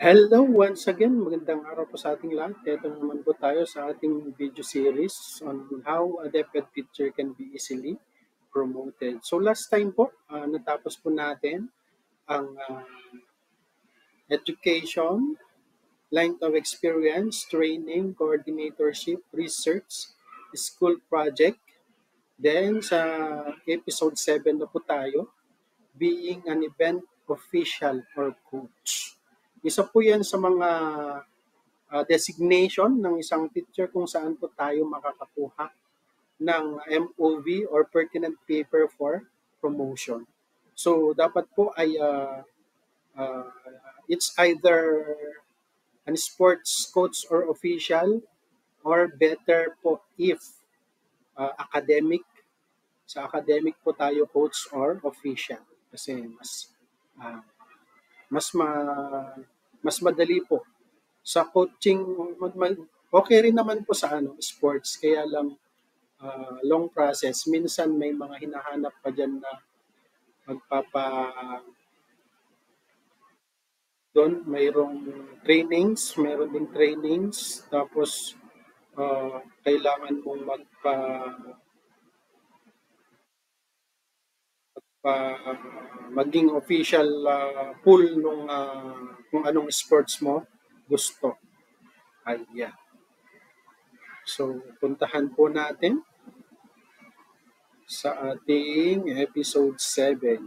Hello once again, magandang araw po sa ating lahat. Ito naman po tayo sa ating video series on how a DepEd teacher can be easily promoted. So last time po, natapos po natin ang education, line of experience, training, coordinatorship, research, school project. Then sa episode 7 na po tayo, being an event official or coach. Isa po yan sa mga designation ng isang teacher kung saan po tayo makakakuha ng MOV or pertinent paper for promotion. So dapat po ay uh, it's either an sports coach or official, or better po if academic, sa academic po tayo coach or official kasi uh, mas ma, mas madali po sa coaching. Okay rin naman po sa sports, kaya lang long process. Minsan may mga hinahanap pa dyan na magpapa doon, mayroong meron ding trainings, tapos kailangan mong maging official pool nung kung anong sports mo gusto. Ay, yeah. So, puntahan po natin sa ating episode 7.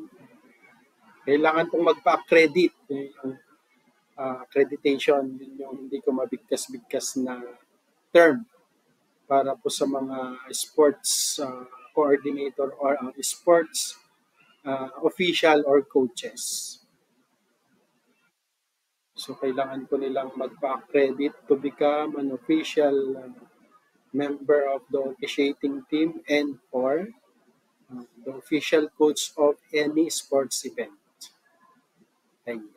Kailangan pong magpa-accredit. Yung accreditation, yun yung hindi ko mabigkas-bigkas na term para po sa mga sports coordinator or sports official or coaches. So, kailangan po nilang magpa-accredit to become an official member of the officiating team and or the official coach of any sports event. Ayan.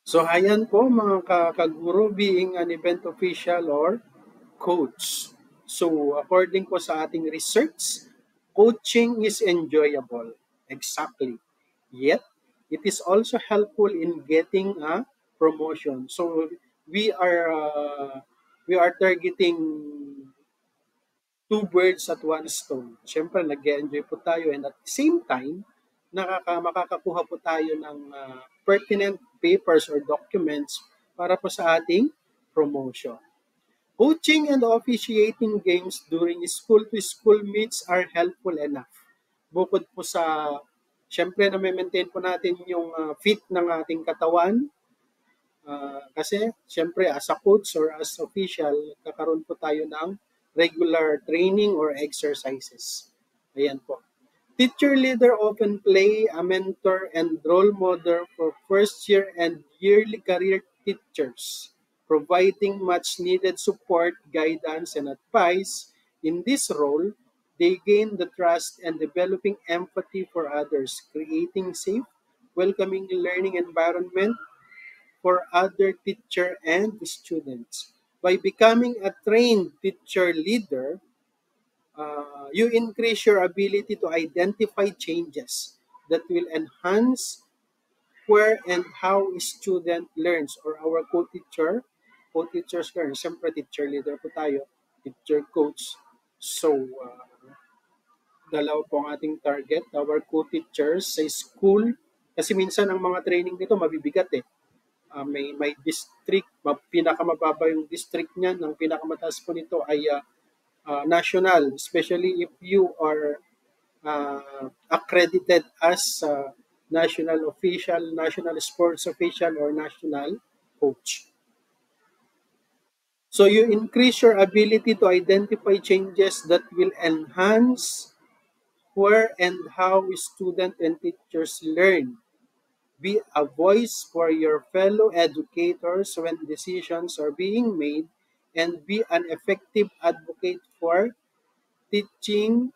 So ayan po mga kaguro, being an event official or coach. So according po sa ating research, coaching is enjoyable. Exactly. Yet, it is also helpful in getting a promotion. So we are uh, we are targeting two birds at one stone. Siyempre, nag-enjoy po tayo, and at the same time, makakakuha po tayo ng pertinent papers or documents para po sa ating promotion. Coaching and officiating games during school-to-school meets are helpful enough. Bukod po sa, siyempre, na-maintain po natin yung fit ng ating katawan, kasi siyempre as a coach or as official, kakaroon po tayo ng regular training or exercises. Ayan po. Teacher leader often play a mentor and role model for first year and yearly career teachers, providing much needed support, guidance, and advice. In this role, they gain the trust and developing empathy for others, creating safe, welcoming learning environment for other teacher and students. By becoming a trained teacher leader, you increase your ability to identify changes that will enhance where and how a student learns or our co-teachers learn. Siyempre, teacher leader po tayo, teacher coach. So, dalawa po ang ating target, our co-teachers sa school. Kasi minsan ang mga training dito mabibigat eh. May district, pinakamababa yung district niyan, ang pinakamataas po nito ay national, especially if you are accredited as national official, national sports official, or national coach. So you increase your ability to identify changes that will enhance where and how students and teachers learn. Be a voice for your fellow educators when decisions are being made, and be an effective advocate teaching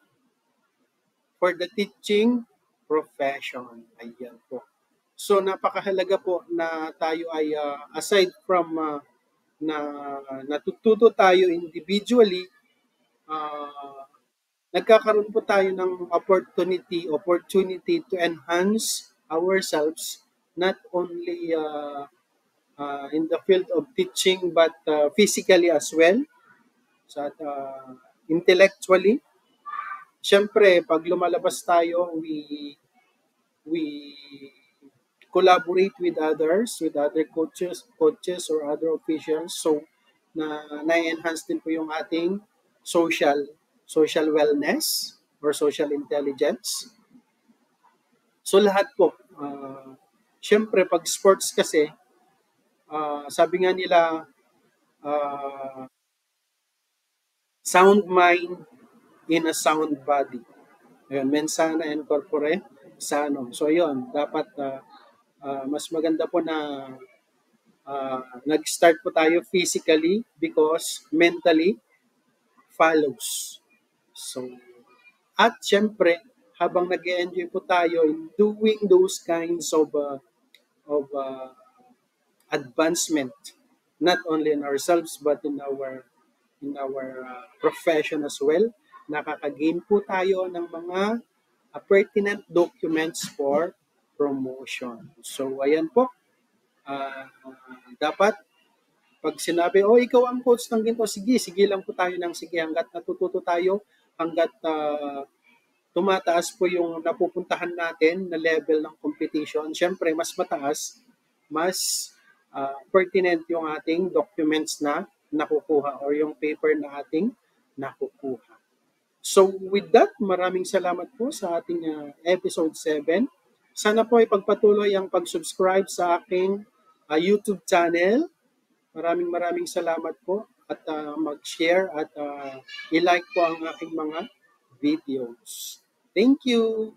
for the teaching profession. Ayan po. So napakahalaga po na tayo ay aside from na natututo tayo individually, uh, nagkakaroon po tayo ng opportunity to enhance ourselves, not only in the field of teaching, but physically as well, so intellectually. Siyempre, pag lumalabas tayo, we collaborate with others, with other coaches or other officials. So, na-enhance din po yung ating social wellness or social intelligence. So, lahat po. Siyempre, pag sports kasi, sabi nga nila, sound mind in a sound body. Ayun, mensana and corpore sano. So, yun, dapat mas maganda po na nag-start po tayo physically because mentally follows. So, at syempre, habang nag-enjoy po tayo in doing those kinds of advancement, not only in ourselves but in our profession as well, nakaka-gain po tayo ng mga pertinent documents for promotion. So, ayan po. Dapat pag sinabi, oh, ikaw ang coach ng ginto, sige lang po tayo ng sige hanggat natututo tayo, hanggat tumataas po yung napupuntahan natin na level ng competition. Siyempre, mas mataas, mas pertinent yung ating documents na nakukuha or yung paper na ating nakukuha. So with that, maraming salamat po sa ating episode 7. Sana po ay pagpatuloy ang pag-subscribe sa aking YouTube channel. Maraming salamat po at mag-share at i-like po ang aking mga videos. Thank you!